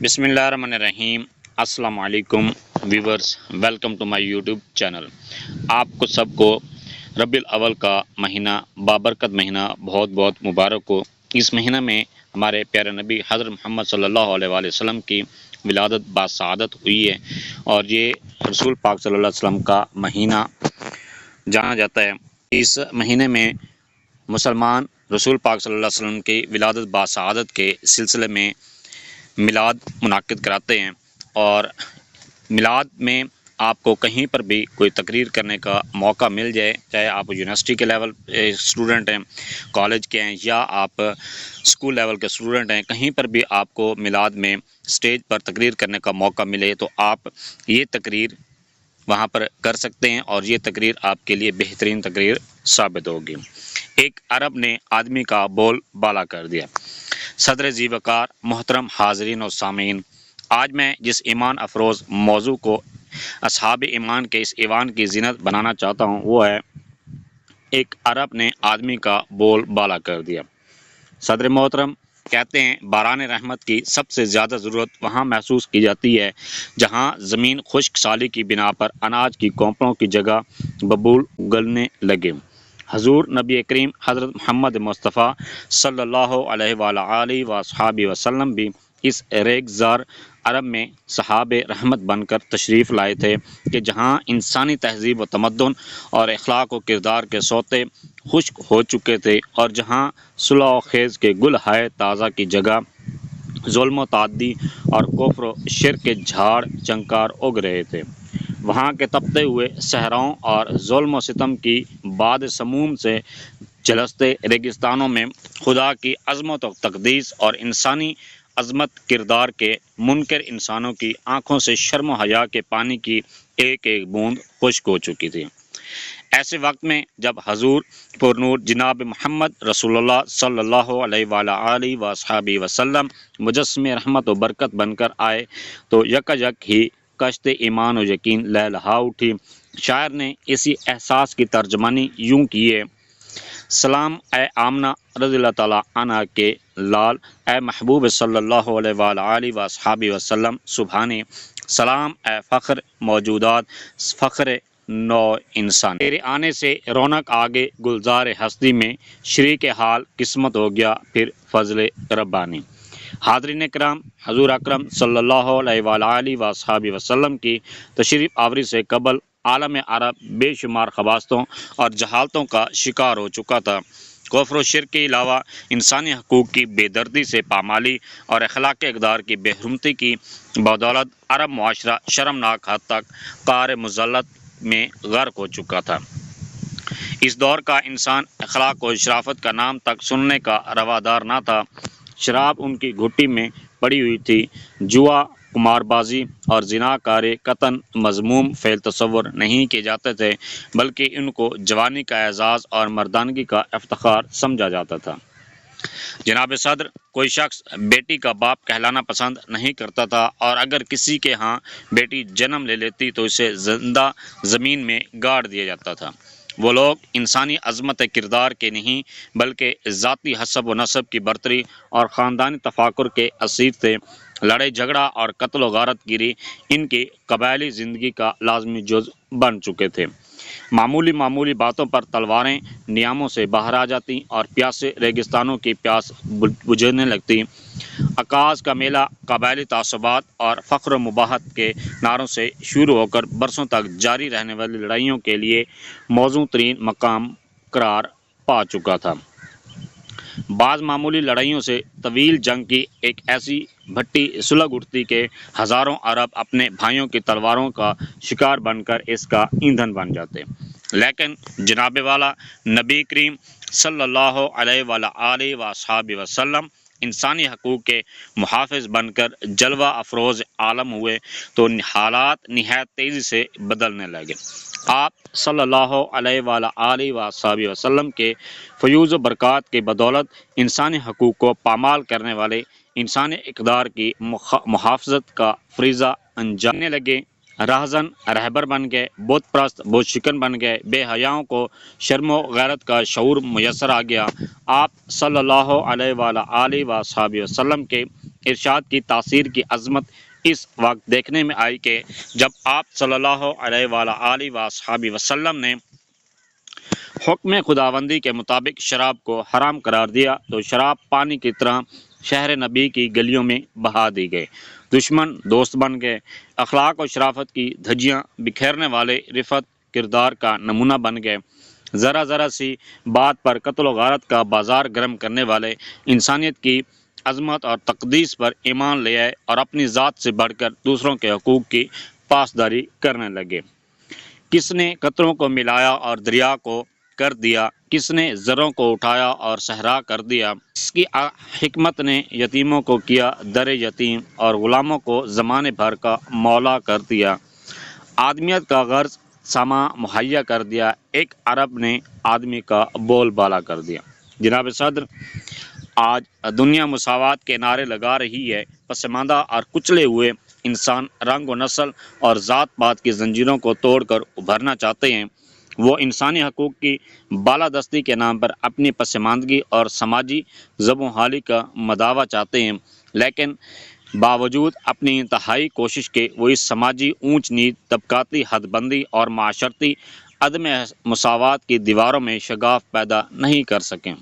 بسم اللہ الرحمن الرحیم۔ السلام علیکم viewers, welcome to my YouTube channel. آپ کو سب کو ربیع الاول کا مہینہ بابرکت مہینہ بہت بہت مبارک ہو۔ اس مہینہ میں ہمارے پیارے نبی حضرت محمد صلی اللہ علیہ وآلہ وسلم کی ولادت باسعادت ہوئی ہے، اور یہ رسول پاک صلی اللہ علیہ وسلم کا مہینہ جانا جاتا ہے۔ اس مہینے میں مسلمان رسول پاک صلی اللہ علیہ وسلم کی ولادت باسعادت کے سلسلے میں میلاد منعقد کراتے ہیں، اور میلاد میں آپ کو کہیں پر بھی کوئی تقریر کرنے کا موقع مل جائے، چاہے آپ یونیورسٹی کے لیول اسٹوڈنٹ ہیں، کالج کے ہیں، یا آپ اسکول لیول کے اسٹوڈنٹ ہیں، کہیں پر بھی آپ کو میلاد میں اسٹیج پر تقریر کرنے کا موقع ملے تو آپ یہ تقریر وہاں پر کر سکتے ہیں، اور یہ تقریر آپ کے لیے بہترین تقریر ثابت ہوگی۔ ایک عرب نے آدمی کا بول بالا کر دیا۔ صدر ذی وقار، محترم حاضرین و سامعین، آج میں جس ایمان افروز موضوع کو اصحاب ایمان کے اس ایوان کی زینت بنانا چاہتا ہوں وہ ہے ایک عرب نے آدمی کا بول بالا کر دیا۔ صدر محترم کہتے ہیں باران رحمت کی سب سے زیادہ ضرورت وہاں محسوس کی جاتی ہے جہاں زمین خشک سالی کی بنا پر اناج کی کونپوں کی جگہ ببول اگلنے لگے۔ حضور نبی کریم حضرت محمد مصطفیٰ صلی اللہ علیہ وآلہ وصحبہ وسلم بھی اس ریگزار عرب میں صحاب رحمت بن کر تشریف لائے تھے کہ جہاں انسانی تہذیب و تمدن اور اخلاق و کردار کے سوتے خشک ہو چکے تھے، اور جہاں صلح و خیز کے گل ہائے تازہ کی جگہ ظلم و تعدی اور کفر و شرک کے جھاڑ چنکار اگ رہے تھے۔ وہاں کے تپتے ہوئے صحراؤں اور ظلم و ستم کی باد سموم سے جلستے ریگستانوں میں خدا کی عظمت و تقدیس اور انسانی عظمت کردار کے منکر انسانوں کی آنکھوں سے شرم و حیا کے پانی کی ایک ایک بوند خشک ہو چکی تھی۔ ایسے وقت میں جب حضور پرنور جناب محمد رسول اللہ صلی اللہ علیہ وآلہ وصحبہ وسلم مجسم رحمت و برکت بن کر آئے تو یکایک ہی کشت ایمان و یقین لہلہا اٹھی۔ شاعر نے اسی احساس کی ترجمانی یوں کی ہے: سلام اے آمنہ رضی اللہ تعالیٰ عنہ کے لال، اے محبوب صلی اللہ علیہ وآلہ وصحبہ وسلم سبحانی، سلام اے فخر موجودات، فخر نو انسان، تیرے آنے سے رونق آگے گلزار ہستی میں، شریک حال قسمت ہو گیا پھر فضل ربانی۔ حاضرین کرام، حضور اکرم صلی اللہ علیہ وآلہ وصحبہ وسلم کی تشریف آوری سے قبل عالم عرب بے شمار خباثتوں اور جہالتوں کا شکار ہو چکا تھا۔ کفر و شرک کے علاوہ انسانی حقوق کی بے دردی سے پامالی اور اخلاق اقدار کی بے حرمتی کی بدولت عرب معاشرہ شرمناک حد تک قعر مذلت میں غرق ہو چکا تھا۔ اس دور کا انسان اخلاق و شرافت کا نام تک سننے کا روادار نہ تھا۔ شراب ان کی گھٹی میں پڑی ہوئی تھی، جوا، قمار بازی اور زنا کاری قطعاً مذموم فعل تصور نہیں کیے جاتے تھے، بلکہ ان کو جوانی کا اعزاز اور مردانگی کا افتخار سمجھا جاتا تھا۔ جناب صدر، کوئی شخص بیٹی کا باپ کہلانا پسند نہیں کرتا تھا، اور اگر کسی کے ہاں بیٹی جنم لے لیتی تو اسے زندہ زمین میں گاڑ دیا جاتا تھا۔ وہ لوگ انسانی عظمت کردار کے نہیں بلکہ ذاتی حسب و نسب کی برتری اور خاندانی تفاخر کے اسیر تھے۔ لڑائی جھگڑا اور قتل و غارت گیری ان کی قبائلی زندگی کا لازمی جز بن چکے تھے۔ معمولی باتوں پر تلواریں نیاموں سے باہر آ جاتی اور پیاسے ریگستانوں کی پیاس بجھنے لگتی۔ عکاظ کا میلہ قبائلی تعصبات اور فخر و مباحت کے نعروں سے شروع ہو کر برسوں تک جاری رہنے والی لڑائیوں کے لیے موزوں ترین مقام قرار پا چکا تھا۔ بعض معمولی لڑائیوں سے طویل جنگ کی ایک ایسی بھٹی سلگ اٹھتی کہ ہزاروں عرب اپنے بھائیوں کی تلواروں کا شکار بن کر اس کا ایندھن بن جاتے۔ لیکن جناب والا نبی کریم صلی اللہ علیہ وآلہ وصحبہ وسلم انسانی حقوق کے محافظ بن کر جلوہ افروز عالم ہوئے تو حالات نہایت تیزی سے بدلنے لگے۔ آپ صلی اللہ علیہ وآلہ وصحبہ وسلم کے فیوز و برکات کی بدولت انسانی حقوق کو پامال کرنے والے انسانی اقدار کی محافظت کا فریضہ انجامنے لگے۔ راہزن رہبر بن گئے، بت پرست بت شکن بن گئے، بے حیاؤں کو شرم و غیرت کا شعور میسر آ گیا۔ آپ صلی اللہ علیہ وآلہ وصحبہ وسلم کے ارشاد کی تاثیر کی عظمت اس وقت دیکھنے میں آئی کہ جب آپ صلی اللہ علیہ وآلہ وصحبہ وسلم نے حکم خداوندی کے مطابق شراب کو حرام قرار دیا تو شراب پانی کی طرح شہر نبی کی گلیوں میں بہا دی گئی۔ دشمن دوست بن گئے، اخلاق و شرافت کی دھجیاں بکھیرنے والے رفت کردار کا نمونہ بن گئے، ذرا ذرا سی بات پر قتل و غارت کا بازار گرم کرنے والے انسانیت کی عظمت اور تقدیس پر ایمان لے آئے اور اپنی ذات سے بڑھ کر دوسروں کے حقوق کی پاسداری کرنے لگے۔ کس نے قطروں کو ملایا اور دریا کو کر دیا، کس نے زروں کو اٹھایا اور صحرا کر دیا، اس کی حکمت نے یتیموں کو کیا در یتیم اور غلاموں کو زمانے بھر کا مولا کر دیا، آدمیت کا غرض ساما مہیا کر دیا، ایک عرب نے آدمی کا بول بالا کر دیا۔ جناب صدر، آج دنیا مساوات کے نعرے لگا رہی ہے، پسماندہ اور کچلے ہوئے انسان رنگ و نسل اور ذات پات کی زنجیروں کو توڑ کر ابھرنا چاہتے ہیں۔ وہ انسانی حقوق کی بالادستی کے نام پر اپنی پسماندگی اور سماجی زب و حالی کا مداوع چاہتے ہیں، لیکن باوجود اپنی انتہائی کوشش کے وہ اس سماجی اونچ نیچ، طبقاتی حد بندی اور معاشرتی عدم مساوات کی دیواروں میں شگاف پیدا نہیں کر سکیں۔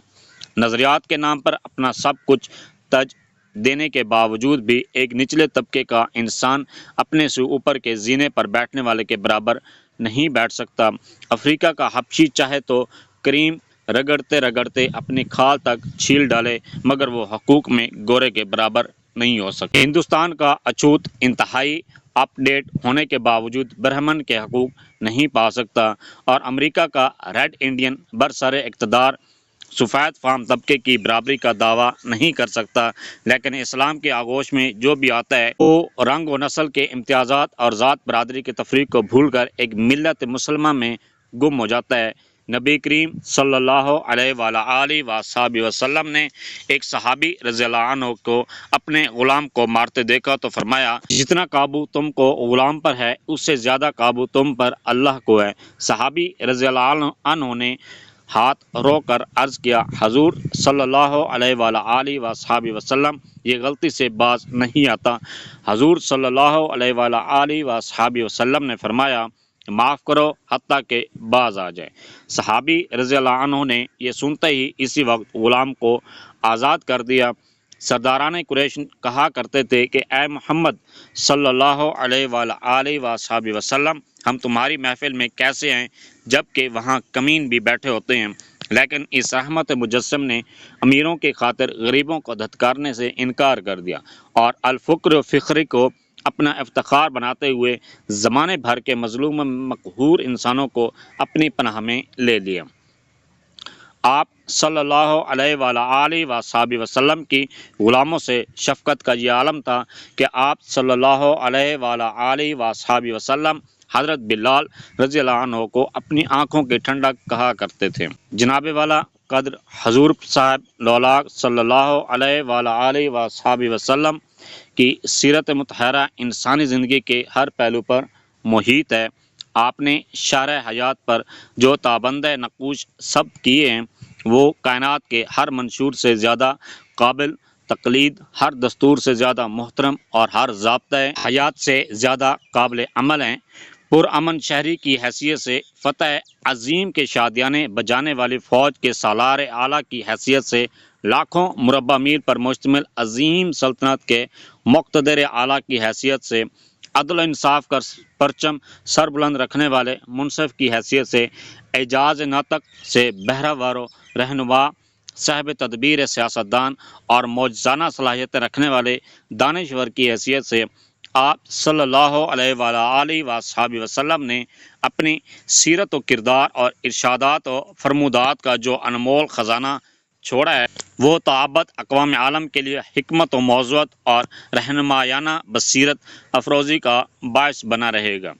نظریات کے نام پر اپنا سب کچھ تج دینے کے باوجود بھی ایک نچلے طبقے کا انسان اپنے سے اوپر کے زینے پر بیٹھنے والے کے برابر نہیں بیٹھ سکتا۔ افریقہ کا حبشی چاہے تو کریم رگڑتے رگڑتے اپنی کھال تک چھیل ڈالے، مگر وہ حقوق میں گورے کے برابر نہیں ہو سکتا۔ ہندوستان کا اچھوت انتہائی اپ ڈیٹ ہونے کے باوجود برہمن کے حقوق نہیں پا سکتا، اور امریکہ کا ریڈ انڈین برسر اقتدار سفید فام طبقے کی برابری کا دعویٰ نہیں کر سکتا، لیکن اسلام کے آغوش میں جو بھی آتا ہے وہ رنگ و نسل کے امتیازات اور ذات برادری کے تفریق کو بھول کر ایک ملت مسلمہ میں گم ہو جاتا ہے۔ نبی کریم صلی اللہ علیہ وآلہ وصحبہ وسلم نے ایک صحابی رضی اللہ عنہ کو اپنے غلام کو مارتے دیکھا تو فرمایا، جتنا قابو تم کو غلام پر ہے اس سے زیادہ قابو تم پر اللہ کو ہے۔ صحابی رضی اللہ عنہ نے ہاتھ رو کر عرض کیا، حضور صلی اللہ علیہ وآلہ وصحبہ وسلم، یہ غلطی سے باز نہیں آتا۔ حضور صلی اللہ علیہ وآلہ وصحبہ وسلم نے فرمایا، معاف کرو حتیٰ کہ باز آ جائے۔ صحابی رضی اللہ عنہ نے یہ سنتے ہی اسی وقت غلام کو آزاد کر دیا۔ سرداران قریش کہا کرتے تھے کہ اے محمد صلی اللہ علیہ وآلہ وصحبہ وسلم، ہم تمہاری محفل میں کیسے ہیں جبکہ وہاں کمین بھی بیٹھے ہوتے ہیں؟ لیکن اس رحمت مجسم نے امیروں کی خاطر غریبوں کو دھتکارنے سے انکار کر دیا اور الفقر و فخری کو اپنا افتخار بناتے ہوئے زمانے بھر کے مظلوم مقہور انسانوں کو اپنی پناہ میں لے لیا۔ آپ صلی اللہ علیہ وآلہ وصحبہ وسلم کی غلاموں سے شفقت کا یہ عالم تھا کہ آپ صلی اللہ علیہ وآلہ وصحبہ وسلم حضرت بلال رضی اللہ عنہ کو اپنی آنکھوں کی ٹھنڈک کہا کرتے تھے۔ جناب والا قدر حضور صاحب لولاک صلی اللہ علیہ وآلہ وصحبہ وسلم کی سیرت مطہرہ انسانی زندگی کے ہر پہلو پر محیط ہے۔ آپ نے شرح حیات پر جو تابندہ نقوش سب کیے ہیں وہ کائنات کے ہر منشور سے زیادہ قابل تقلید، ہر دستور سے زیادہ محترم اور ہر ضابطۂ حیات سے زیادہ قابل عمل ہیں۔ پرامن شہری کی حیثیت سے، فتح عظیم کے شادیانے بجانے والی فوج کے سالار اعلیٰ کی حیثیت سے، لاکھوں مربع میل پر مشتمل عظیم سلطنت کے مقتدر اعلیٰ کی حیثیت سے، عدل و انصاف کا پرچم سر بلند رکھنے والے منصف کی حیثیت سے، اعجاز ناطق سے بہرہ ور و رہنما، صاحب تدبیر سیاستدان اور معجزانہ صلاحیتیں رکھنے والے دانشور کی حیثیت سے، آپ صلی اللہ علیہ وآلہ وصحبہ وسلم نے اپنی سیرت و کردار اور ارشادات و فرمودات کا جو انمول خزانہ چھوڑا ہے وہ تعبد اقوام عالم کے لیے حکمت و موضوعات اور رہنمایانہ بصیرت افروزی کا باعث بنا رہے گا۔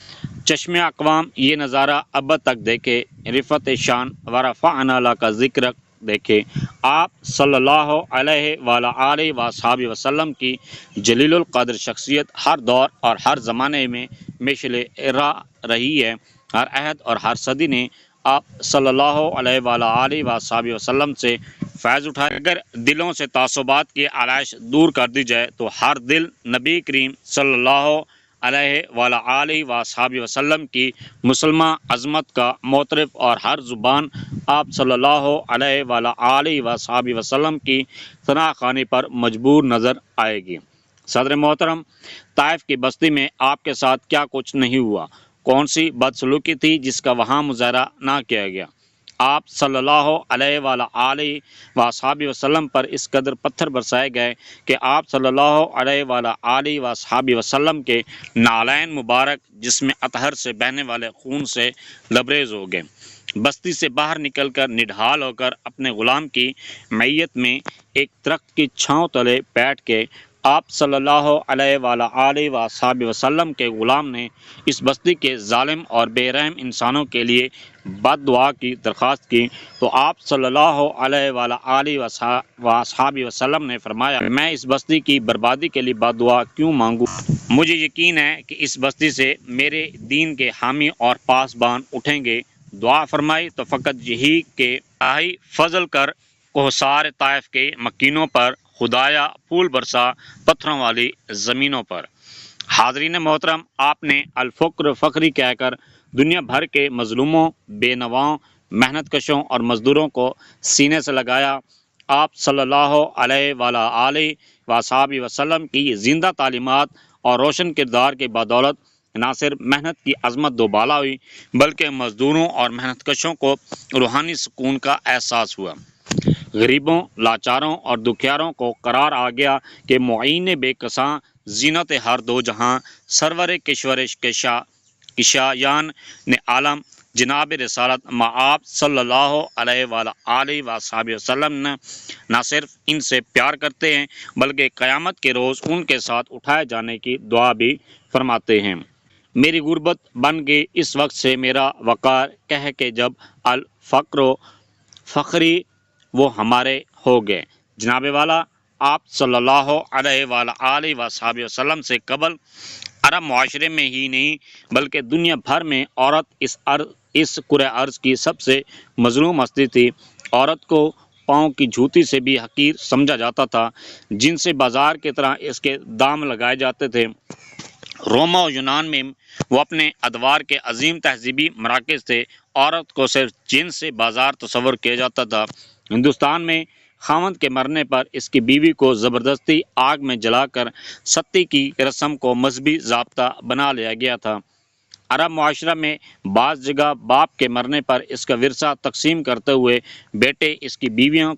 چشم اقوام یہ نظارہ اب تک دیکھے، رفعت شان ورفعنا لک ذکرک دیکھے۔ آپ صلی اللہ علیہ وآلہ وصحبہ وسلم کی جلیل القدر شخصیت ہر دور اور ہر زمانے میں مشعل راہ رہی ہے۔ ہر عہد اور ہر صدی نے آپ صلی اللہ علیہ وآلہ وصحبہ وسلم سے فیض اٹھائے۔ اگر دلوں سے تعصبات کی آلائش دور کر دی جائے تو ہر دل نبی کریم صلی اللہ علیہ وآلہ وصحبہ وسلم کی مسلمہ عظمت کا معترف اور ہر زبان آپ صلی اللہ علیہ وآلہ وصحبہ وسلم کی ثنا خوانی پر مجبور نظر آئے گی۔ صدر محترم، طائف کی بستی میں آپ کے ساتھ کیا کچھ نہیں ہوا؟ کون سی بدسلوکی تھی جس کا وہاں مظاہرہ نہ کیا گیا؟ آپ صلی اللہ علیہ وآلہ وصحبہ وسلم پر اس قدر پتھر برسائے گئے کہ آپ صلی اللہ علیہ وآلہ وصحبہ وسلم کے نالین مبارک جسم اطہر سے بہنے والے خون سے لبریز ہو گئے۔ بستی سے باہر نکل کر نڈھال ہو کر اپنے غلام کی معیت میں ایک درخت کی چھاؤں تلے بیٹھ کے آپ صلی اللہ علیہ وآلہ وصحبہ وسلم کے غلام نے اس بستی کے ظالم اور بے رحم انسانوں کے لیے بد دعا کی درخواست کی تو آپ صلی اللہ علیہ وآلہ وصحبہ وسلم نے فرمایا، میں اس بستی کی بربادی کے لیے بد دعا کیوں مانگوں؟ مجھے یقین ہے کہ اس بستی سے میرے دین کے حامی اور پاسبان اٹھیں گے۔ دعا فرمائی تو فقط یہی کہ الہی فضل کر کوہسار طائف کے مکینوں پر، خدایا پھول برسا پتھروں والی زمینوں پر۔ حاضرین محترم، آپ نے الفقر فقری کہہ کر دنیا بھر کے مظلوموں، بے نواؤں، محنت کشوں اور مزدوروں کو سینے سے لگایا۔ آپ صلی اللہ علیہ وآلہ وصحبہ وسلم کی زندہ تعلیمات اور روشن کردار کے بدولت نہ صرف محنت کی عظمت دوبالا ہوئی بلکہ مزدوروں اور محنت کشوں کو روحانی سکون کا احساس ہوا۔ غریبوں، لاچاروں اور دکھیاروں کو قرار آ گیا کہ معین بے کساں، زینت ہر دو جہاں، سرور کشورش کشایان نے عالم، جناب رسالت آپ صلی اللہ علیہ وآلہ وصحبہ وسلم نے نہ صرف ان سے پیار کرتے ہیں بلکہ قیامت کے روز ان کے ساتھ اٹھائے جانے کی دعا بھی فرماتے ہیں۔ میری غربت بن گئی اس وقت سے میرا وقار، کہہ کے جب الفقر و فخری وہ ہمارے ہو گئے۔ جناب والا، آپ صلی اللہ علیہ وآلہ وصحبہ وسلم سے قبل عرب معاشرے میں ہی نہیں بلکہ دنیا بھر میں عورت اس کرۂ ارض کی سب سے مظلوم ہستی تھی۔ عورت کو پاؤں کی جوتی سے بھی حقیر سمجھا جاتا تھا، جن سے بازار کی طرح اس کے دام لگائے جاتے تھے۔ روما و یونان میں وہ اپنے ادوار کے عظیم تہذیبی مراکز تھے۔ عورت کو صرف جن سے بازار تصور کیا جاتا تھا۔ ہندوستان میں خاوند کے مرنے پر اس کی بیوی کو زبردستی آگ میں جلا کر ستی کی رسم کو مذہبی ضابطہ بنا لیا گیا تھا۔ عرب معاشرہ میں بعض جگہ باپ کے مرنے پر اس کا ورثہ تقسیم کرتے ہوئے بیٹے اس کی بیویوں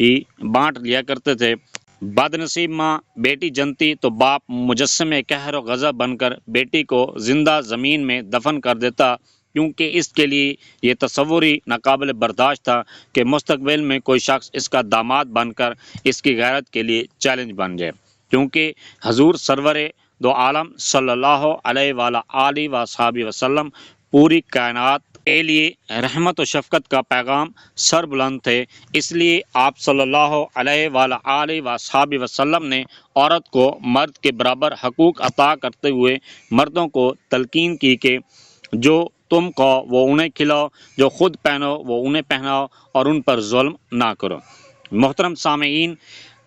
بھی بانٹ لیا کرتے تھے۔ بد نصیب ماں بیٹی جنتی تو باپ مجسمِ قہر و غضب بن کر بیٹی کو زندہ زمین میں دفن کر دیتا، کیونکہ اس کے لیے یہ تصور ہی ناقابل برداشت تھا کہ مستقبل میں کوئی شخص اس کا داماد بن کر اس کی غیرت کے لیے چیلنج بن جائے، کیونکہ حضور سرور دو عالم صلی اللہ علیہ وآلہ وصحبہ وسلم پوری کائنات کے لیے رحمت و شفقت کا پیغام سر بلند تھے۔ اس لیے آپ صلی اللہ علیہ وآلہ وصحبہ وسلم نے عورت کو مرد کے برابر حقوق عطا کرتے ہوئے مردوں کو تلقین کی کہ جو تم کو وہ انہیں کھلاؤ، جو خود پہنو وہ انہیں پہناؤ اور ان پر ظلم نہ کرو۔ محترم سامعین،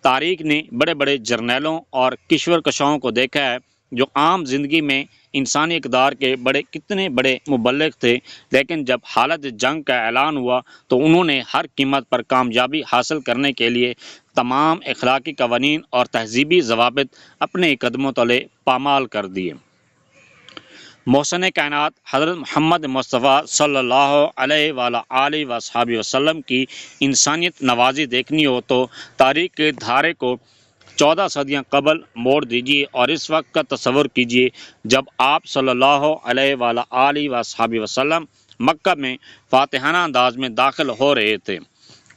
تاریخ نے بڑے بڑے جرنیلوں اور کشور کشاؤں کو دیکھا ہے جو عام زندگی میں انسانی اقدار کے کتنے بڑے مبلغ تھے، لیکن جب حالت جنگ کا اعلان ہوا تو انہوں نے ہر قیمت پر کامیابی حاصل کرنے کے لیے تمام اخلاقی قوانین اور تہذیبی ضوابط اپنے قدموں تلے پامال کر دیے۔ محسن کائنات حضرت محمد مصطفیٰ صلی اللہ علیہ وآلہ وصحبہ وسلم کی انسانیت نوازی دیکھنی ہو تو تاریخ کے دھارے کو 14 صدیاں قبل موڑ دیجیے اور اس وقت کا تصور کیجیے جب آپ صلی اللہ علیہ وآلہ وصحبہ وسلم مکہ میں فاتحانہ انداز میں داخل ہو رہے تھے۔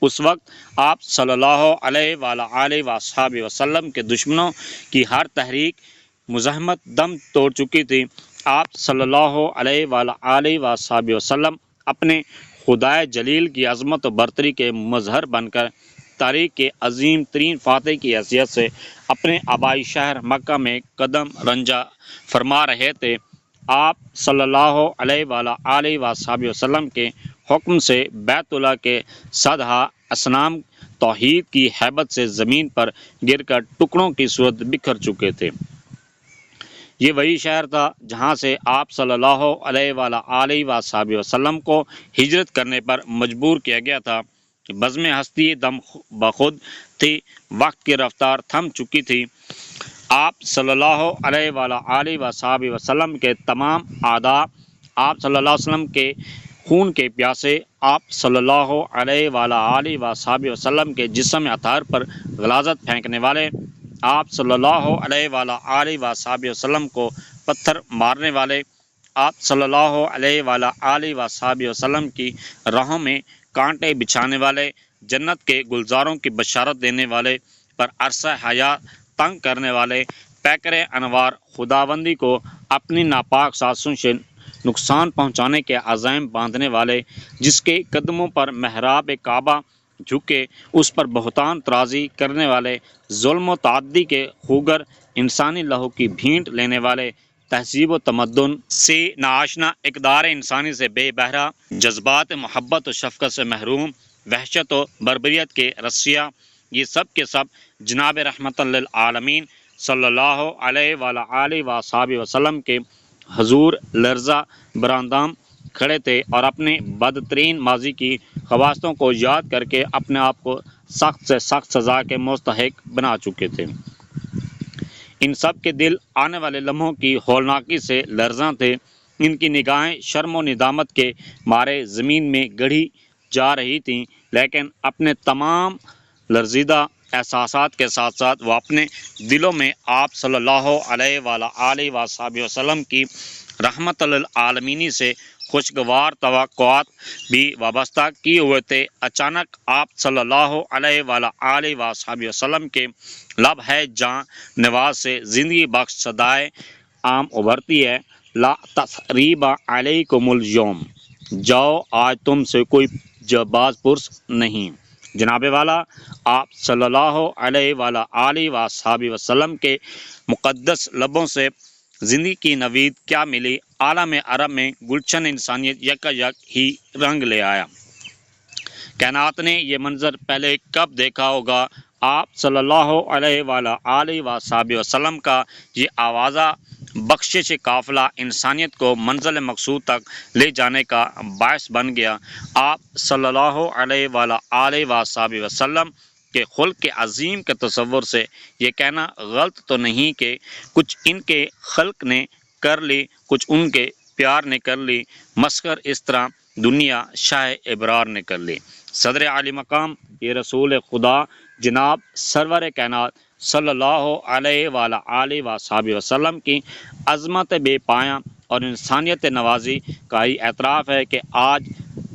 اس وقت آپ صلی اللہ علیہ وآلہ وصحبہ وسلم کے دشمنوں کی ہر تحریک مزاحمت دم توڑ چکی تھی۔ آپ صلی اللہ علیہ وآلہ وصحبہ وسلم اپنے خدائے جلیل کی عظمت و برتری کے مظہر بن کر تاریخ کے عظیم ترین فاتح کی حیثیت سے اپنے آبائی شہر مکہ میں قدم رنجہ فرما رہے تھے۔ آپ صلی اللہ علیہ وآلہ وصحبہ وسلم کے حکم سے بیت اللہ کے 100 اصنام توحید کی ہیبت سے زمین پر گر کر ٹکڑوں کی صورت بکھر چکے تھے۔ یہ وہی شہر تھا جہاں سے آپ صلی اللہ علیہ وآلہ وسلم کو ہجرت کرنے پر مجبور کیا گیا تھا۔ بزم ہستی دم بخود تھی، وقت کی رفتار تھم چکی تھی۔ آپ صلی اللہ علیہ وآلہ وسلم کے تمام اعضاء آپ صلی اللہ علیہ وسلم کے خون کے پیاسے، آپ صلی اللہ علیہ وآلہ وسلم کے جسم اطہر پر غلاظت پھینکنے والے، آپ صلی اللہ علیہ وآلہ وسلم کو پتھر مارنے والے، آپ صلی اللہ علیہ وآلہ وسلم کی راہوں میں کانٹے بچھانے والے، جنت کے گلزاروں کی بشارت دینے والے، پر عرصہ حیات تنگ کرنے والے، پیکر انوار خداوندی کو اپنی ناپاک سازشوں سے نقصان پہنچانے کے عزائم باندھنے والے، جس کے قدموں پر محراب کعبہ جھکے اس پر بہتان ترازی کرنے والے، ظلم و تعدی کے خوگر انسانی لہو کی بھینٹ لینے والے، تہذیب و تمدن سے ناآشنا، اقدار انسانی سے بے بہرہ، جذبات محبت و شفقت سے محروم، وحشت و بربریت کے رسیا، یہ سب کے سب جناب رحمت للعالمین صلی اللہ علیہ وآلہ وسلم کے حضور لرزہ براندام کھڑے تھے اور اپنے بدترین ماضی کی خواستوں کو یاد کر کے اپنے آپ کو سخت سے سخت سزا کے مستحق بنا چکے تھے۔ ان سب کے دل آنے والے لمحوں کی ہولناکی سے لرزاں تھے۔ ان کی نگاہیں شرم و ندامت کے مارے زمین میں گڑھی جا رہی تھیں، لیکن اپنے تمام لرزیدہ احساسات کے ساتھ ساتھ وہ اپنے دلوں میں آپ صلی اللہ علیہ وآلہ وسلم کی رحمت للعالمین سے خوشگوار توقعات بھی وابستہ کیے ہوئے تھے۔ اچانک آپ صلی اللہ علیہ وآلہ وسلم کے لب ہے جاں نواز سے زندگی بخش صدائے عام ابھرتی ہے، لا تثریب علیکم اليوم، جاؤ آج تم سے کوئی باز پرس نہیں۔ جناب والا آپ صلی اللہ علیہ وآلہ وسلم کے مقدس لبوں سے زندگی کی نوید کیا ملی، عالم عرب میں گلشن انسانیت یکا یک ہی رنگ لے آیا۔ کائنات نے یہ منظر پہلے کب دیکھا ہوگا؟ آپ صلی اللہ علیہ وآلہ وسلم کا یہ آوازہ بخشش قافلہ انسانیت کو منزل مقصود تک لے جانے کا باعث بن گیا۔ آپ صلی اللہ علیہ وآلہ وسلم کے خلق عظیم کے تصور سے یہ کہنا غلط تو نہیں کہ کچھ ان کے خلق نے کر لی، کچھ ان کے پیار نے کر لی، مسخر اس طرح دنیا شاہ ابرار نے کر لی۔ صدر عالی مقام یہ رسول خدا جناب سرور کائنات صلی اللہ علیہ وآلہ وسلم کی عظمت بے پایاں اور انسانیت نوازی کا ہی اعتراف ہے کہ آج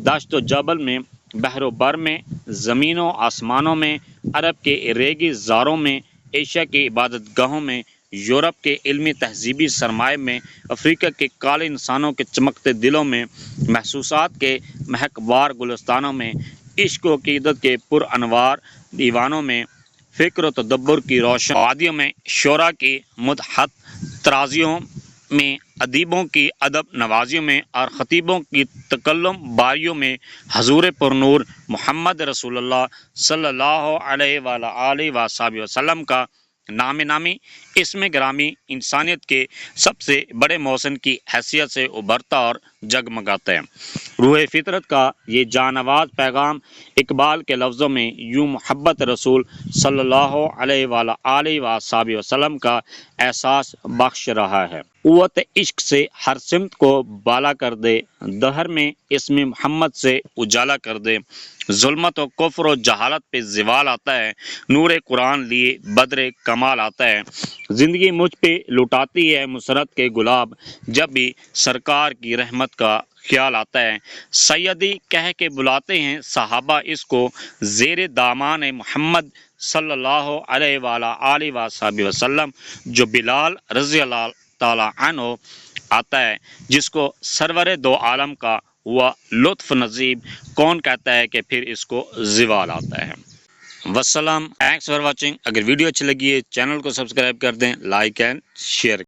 دشت و جبل میں، بحر و بر میں، زمین و آسمانوں میں، عرب کے ریگی زاروں میں، ایشیا کی عبادت گاہوں میں، یورپ کے علمی تہذیبی سرمائے میں، افریقہ کے کالے انسانوں کے چمکتے دلوں میں، محسوسات کے مہکبار گلستانوں میں، عشق و عقیدت کے پر انوار دیوانوں میں، فکر و تدبر کی روشن وادیوں میں، شعراء کی مدحت ترازیوں میں، ادیبوں کی ادب نوازیوں میں اور خطیبوں کی تکلم باریوں میں حضور پرنور محمد رسول اللہ صلی اللہ علیہ وآلہ وسلم کا نام نامی، اسم گرامی انسانیت کے سب سے بڑے محسن کی حیثیت سے ابھرتا اور جگمگاتا ہے۔ روح فطرت کا یہ جانواز پیغام اقبال کے لفظوں میں یوں محبت رسول صلی اللہ علیہ وآلہ وسلم کا احساس بخش رہا ہے۔ قوت عشق سے ہر سمت کو بالا کر دے، دہر میں اسم محمد سے اجالا کر دے، ظلمت و کفر و جہالت پہ زوال آتا ہے، نور قرآن لیے بدر کمال آتا ہے۔ زندگی مجھ پہ لٹاتی ہے مسرت کے گلاب، جب بھی سرکار کی رحمت کا خیال آتا ہے۔ سیدی کہہ کے بلاتے ہیں صحابہ اس کو، زیر دامان محمد صلی اللہ علیہ وآلہ وسلم، جو بلال رضی اللہ تعالی عنہ آتا ہے، جس کو سرور دو عالم کا ہوا لطف نصیب، کون کہتا ہے کہ پھر اس کو زوال آتا ہے۔ والسلام، تھینکس فار واچنگ۔ اگر ویڈیو اچھی لگی ہے چینل کو سبسکرائب کر دیں، لائک اینڈ شیئر